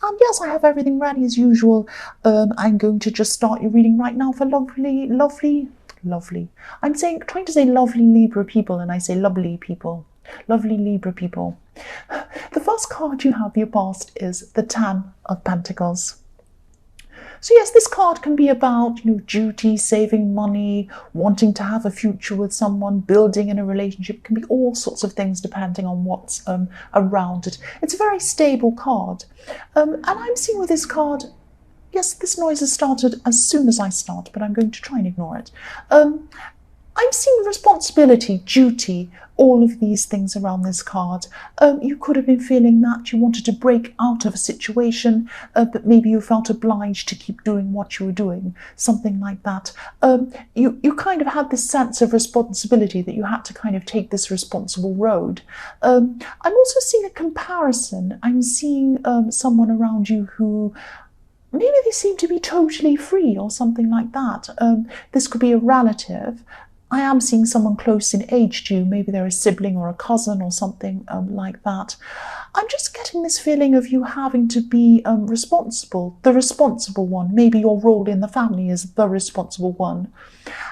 And yes, I have everything ready as usual. I'm going to just start your reading right now for lovely. I'm trying to say lovely Libra people, and I say lovely people. Lovely Libra people. The first card you have for your past is the Ten of Pentacles. So yes, this card can be about, duty, saving money, wanting to have a future with someone, building in a relationship. It can be all sorts of things depending on what's around it. It's a very stable card. And I'm seeing with this card, yes, this noise has started as soon as I start, but I'm going to try and ignore it. I'm seeing responsibility, duty, all of these things around this card. You could have been feeling that you wanted to break out of a situation, but maybe you felt obliged to keep doing what you were doing, something like that. You kind of had this sense of responsibility that you had to kind of take this responsible road. I'm also seeing a comparison. I'm seeing someone around you who maybe they seem to be totally free or something like that. This could be a relative. I am seeing someone close in age to you. Maybe they're a sibling or a cousin or something like that. I'm just getting this feeling of you having to be responsible, the responsible one. Maybe your role in the family is the responsible one.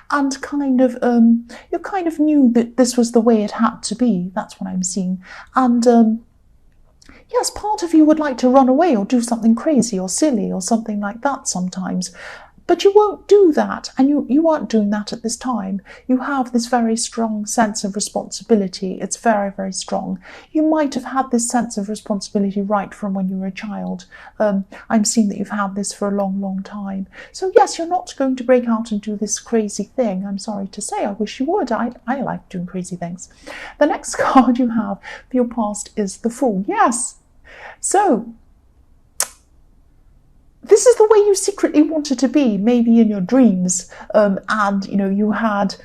And kind of, you kind of knew that this was the way it had to be. That's what I'm seeing. And yes, part of you would like to run away or do something crazy or silly or something like that sometimes. But you won't do that, and you aren't doing that at this time. You have this very strong sense of responsibility. It's very, very strong. You might have had this sense of responsibility right from when you were a child. I'm seeing that you've had this for a long, long time. So yes, you're not going to break out and do this crazy thing. I'm sorry to say, I wish you would. I like doing crazy things. The next card you have for your past is the Fool. Yes. So this is the way you secretly wanted to be, maybe in your dreams, and you had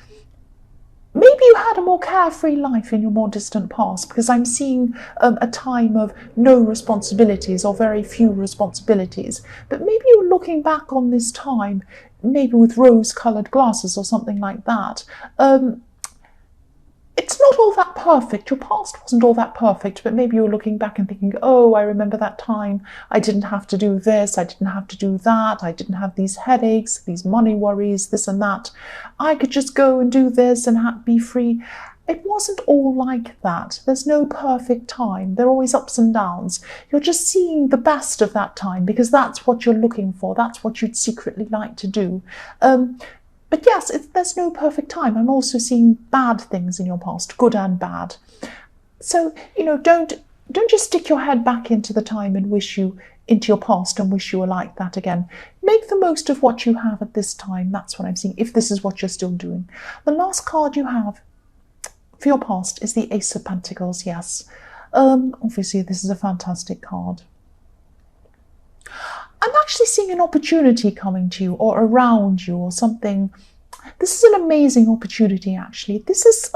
a more carefree life in your more distant past, because I'm seeing a time of no responsibilities or very few responsibilities. But maybe you're looking back on this time, maybe with rose-coloured glasses or something like that. It's not all that perfect. Your past wasn't all that perfect, but maybe you're looking back and thinking, oh, I remember that time. I didn't have to do this. I didn't have to do that. I didn't have these headaches, these money worries, this and that. I could just go and do this and be free. It wasn't all like that. There's no perfect time. There are always ups and downs. You're just seeing the best of that time because that's what you're looking for. That's what you'd secretly like to do. But yes, there's no perfect time. I'm also seeing bad things in your past, good and bad. So, don't just stick your head back into the time and into your past and wish you were like that again. Make the most of what you have at this time. That's what I'm seeing, if this is what you're still doing. The last card you have for your past is the Ace of Pentacles, yes. Obviously, this is a fantastic card. I'm actually seeing an opportunity coming to you or around you or something. This is an amazing opportunity, actually. This is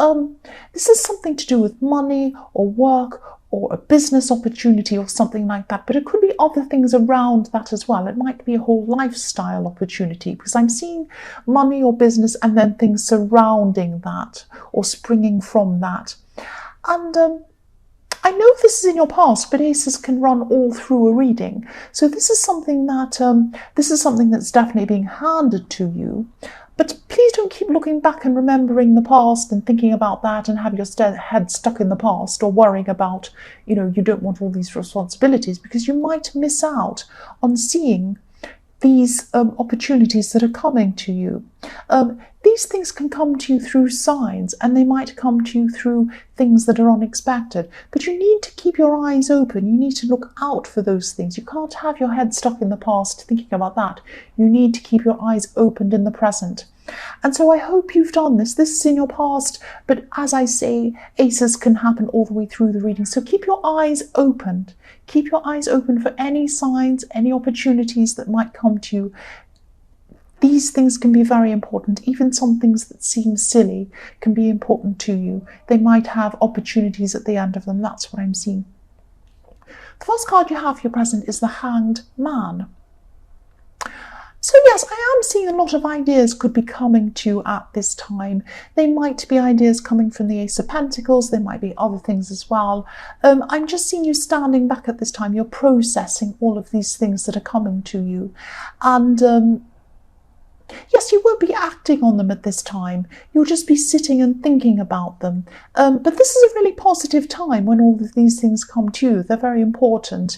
something to do with money or work or a business opportunity or something like that. But it could be other things around that as well. It might be a whole lifestyle opportunity, because I'm seeing money or business and then things surrounding that or springing from that. And I know this is in your past, but aces can run all through a reading. So this is something that's definitely being handed to you. But please don't keep looking back and remembering the past and thinking about that and have your head stuck in the past or worrying about, you don't want all these responsibilities, because you might miss out on seeing these opportunities that are coming to you. These things can come to you through signs, and they might come to you through things that are unexpected. But you need to keep your eyes open. You need to look out for those things. You can't have your head stuck in the past thinking about that. You need to keep your eyes opened in the present. And so I hope you've done this. This is in your past, but as I say, aces can happen all the way through the reading. So keep your eyes opened. Keep your eyes open for any signs, any opportunities that might come to you. These things can be very important. Even some things that seem silly can be important to you. They might have opportunities at the end of them. That's what I'm seeing. The first card you have for your present is the Hanged Man. So yes, I am seeing a lot of ideas could be coming to you at this time. They might be ideas coming from the Ace of Pentacles. There might be other things as well. I'm just seeing you standing back at this time. You're processing all of these things that are coming to you. And yes, you won't be acting on them at this time. You'll just be sitting and thinking about them. But this is a really positive time when all of these things come to you. They're very important.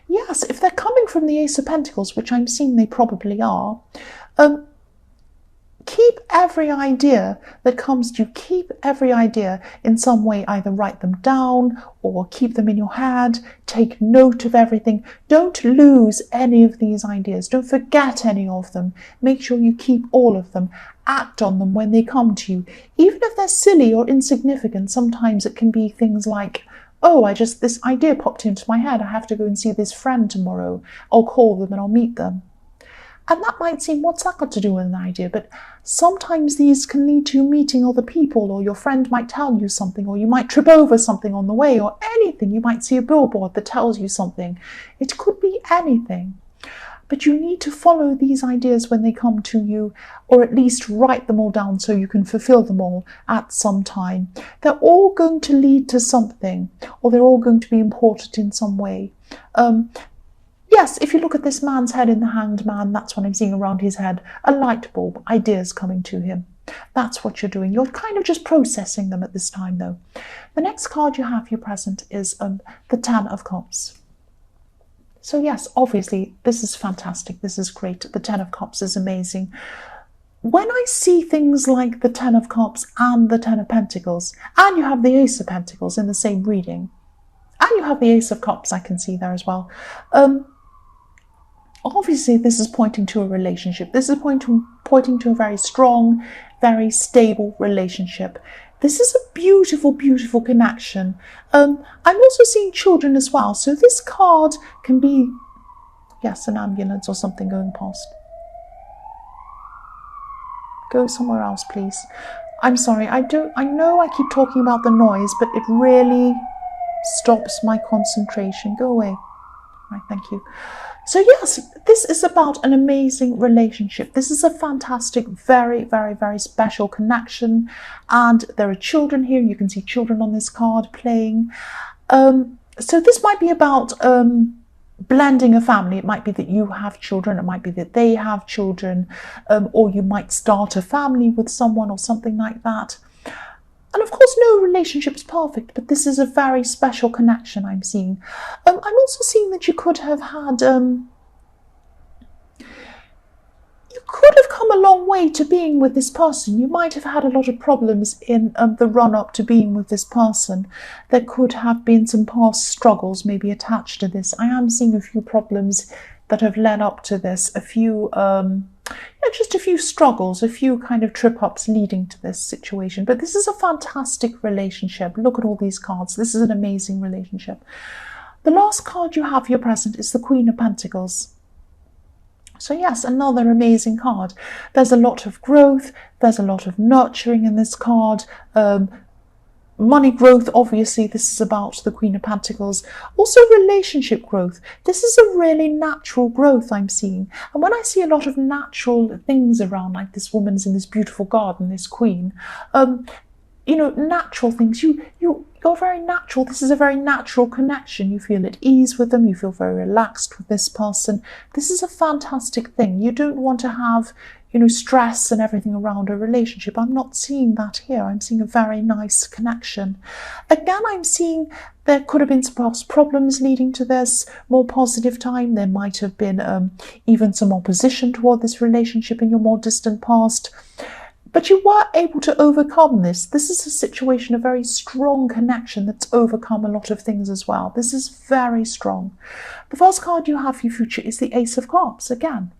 Yes, if they're coming from the Ace of Pentacles, which I'm seeing they probably are, keep every idea that comes to you, keep every idea in some way, either write them down or keep them in your head, take note of everything. Don't lose any of these ideas. Don't forget any of them. Make sure you keep all of them. Act on them when they come to you. Even if they're silly or insignificant, sometimes it can be things like, oh, this idea popped into my head. I have to go and see this friend tomorrow. I'll call them and I'll meet them. And that might seem, what's that got to do with an idea? But sometimes these can lead to you meeting other people, or your friend might tell you something, or you might trip over something on the way, or anything. You might see a billboard that tells you something. It could be anything. But you need to follow these ideas when they come to you, or at least write them all down so you can fulfill them all at some time. They're all going to lead to something, or they're all going to be important in some way. Yes, if you look at this man's head in the Hanged Man, that's what I'm seeing around his head. A light bulb, ideas coming to him. That's what you're doing. You're kind of just processing them at this time, though. The next card you have here present is the Ten of Cups. So yes, obviously, this is fantastic. This is great. The Ten of Cups is amazing. When I see things like the Ten of Cups and the Ten of Pentacles, and you have the Ace of Pentacles in the same reading, and you have the Ace of Cups, I can see there as well. Obviously, this is pointing to a relationship. This is pointing to a very strong, very stable relationship. This is a beautiful, beautiful connection. I'm also seeing children as well. So this card can be, yes, an ambulance or something going past. Go somewhere else, please. I'm sorry, I know I keep talking about the noise, but it really stops my concentration. Go away. Right, thank you. So yes, this is about an amazing relationship. This is a fantastic, very, very, very special connection. And there are children here. You can see children on this card playing. So this might be about blending a family. It might be that you have children. It might be that they have children. Or you might start a family with someone or something like that. And of course, no relationship is perfect, but this is a very special connection I'm seeing. I'm also seeing that you could have had, you could have come a long way to being with this person. You might have had a lot of problems in the run-up to being with this person. There could have been some past struggles maybe attached to this. I am seeing a few problems that have led up to this, a few just a few struggles, a few kind of trip-ups leading to this situation. But this is a fantastic relationship. Look at all these cards. This is an amazing relationship. The last card you have here present is the Queen of Pentacles. So yes, another amazing card. There's a lot of growth. There's a lot of nurturing in this card. Money growth, obviously, this is about the Queen of Pentacles. Also relationship growth. This is a really natural growth I'm seeing. And when I see a lot of natural things around, like this woman's in this beautiful garden, this queen, you know, natural things, you're very natural. This is a very natural connection. You feel at ease with them. You feel very relaxed with this person. This is a fantastic thing. You don't want to have, you know, stress and everything around a relationship. I'm not seeing that here. I'm seeing a very nice connection. Again, I'm seeing there could have been some past problems leading to this more positive time. There might have been even some opposition toward this relationship in your more distant past. But you were able to overcome this. This is a situation, a very strong connection that's overcome a lot of things as well. This is very strong. The first card you have for your future is the Ace of Cups again.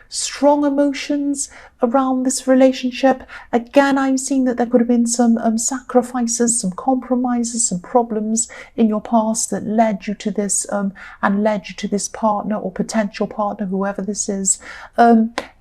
Strong emotions around this relationship. Again, I'm seeing that there could have been some sacrifices, some compromises, some problems in your past that led you to this and led you to this partner or potential partner, whoever this is.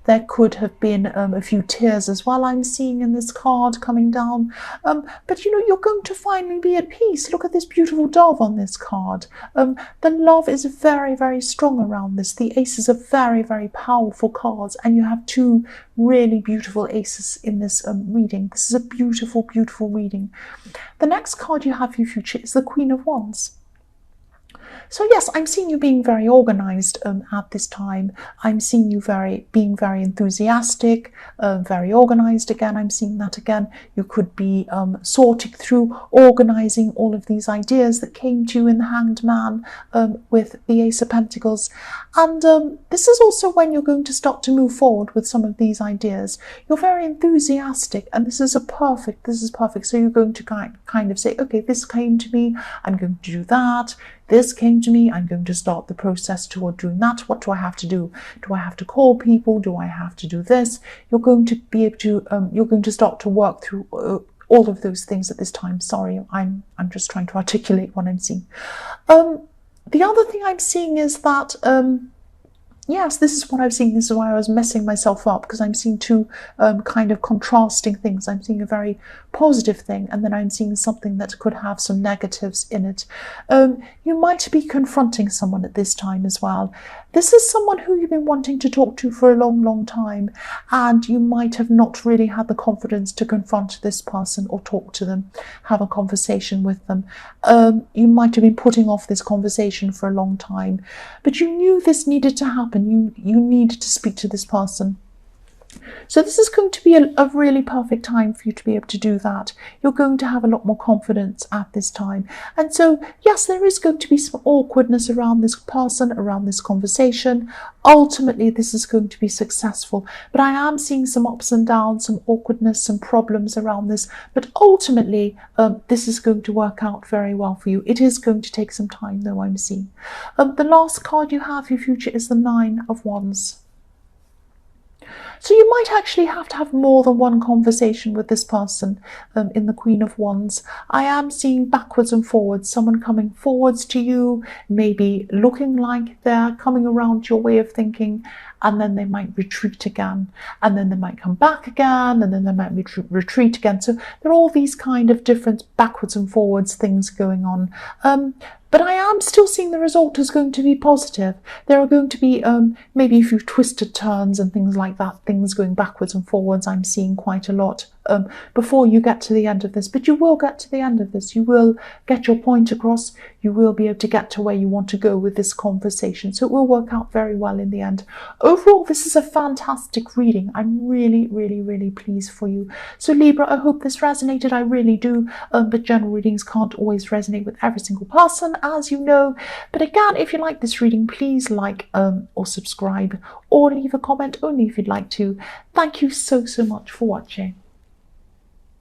There could have been a few tears as well, I'm seeing in this card coming down. But you know, you're going to finally be at peace. Look at this beautiful dove on this card. The love is very, very strong around this. The aces are very, very powerful cards, and you have two really beautiful aces in this reading. This is a beautiful, beautiful reading. The next card you have for your future is the Queen of Wands. So yes, I'm seeing you being very organized at this time. I'm seeing you being very enthusiastic, very organized again. I'm seeing that again. You could be sorting through, organizing all of these ideas that came to you in the Hanged Man with the Ace of Pentacles. And this is also when you're going to start to move forward with some of these ideas. You're very enthusiastic, and this is perfect. So you're going to kind of say, okay, this came to me, I'm going to do that. This came to me, I'm going to start the process toward doing that. What do I have to do? Do I have to call people? Do I have to do this? You're going to be able to, you're going to start to work through all of those things at this time. Sorry, I'm just trying to articulate what I'm seeing. The other thing I'm seeing is that, yes, this is what I'm seeing. This is why I was messing myself up, because I'm seeing two kind of contrasting things. I'm seeing a very positive thing, and then I'm seeing something that could have some negatives in it. You might be confronting someone at this time as well. This is someone who you've been wanting to talk to for a long, long time, and you might have not really had the confidence to confront this person or talk to them, have a conversation with them. You might have been putting off this conversation for a long time, but you knew this needed to happen. You needed to speak to this person. So this is going to be a really perfect time for you to be able to do that. You're going to have a lot more confidence at this time. And so, yes, there is going to be some awkwardness around this person, around this conversation. Ultimately, this is going to be successful. But I am seeing some ups and downs, some awkwardness, some problems around this. But ultimately, this is going to work out very well for you. It is going to take some time, though, I'm seeing. The last card you have for your future is the Nine of Wands. So you might actually have to have more than one conversation with this person in the Queen of Wands. I am seeing backwards and forwards, someone coming forwards to you, maybe looking like they're coming around your way of thinking, and then they might retreat again, and then they might come back again, and then they might retreat again. So there are all these kind of different backwards and forwards things going on. But I am still seeing the result is going to be positive. There are going to be maybe a few twisted turns and things like that, things going backwards and forwards. I'm seeing quite a lot before you get to the end of this. But you will get to the end of this. You will get your point across. You will be able to get to where you want to go with this conversation. So it will work out very well in the end. Overall, this is a fantastic reading. I'm really, really, really pleased for you. So Libra, I hope this resonated. I really do. But general readings can't always resonate with every single person, as you know. But again, if you like this reading, please like or subscribe, or leave a comment only if you'd like to. Thank you so much for watching.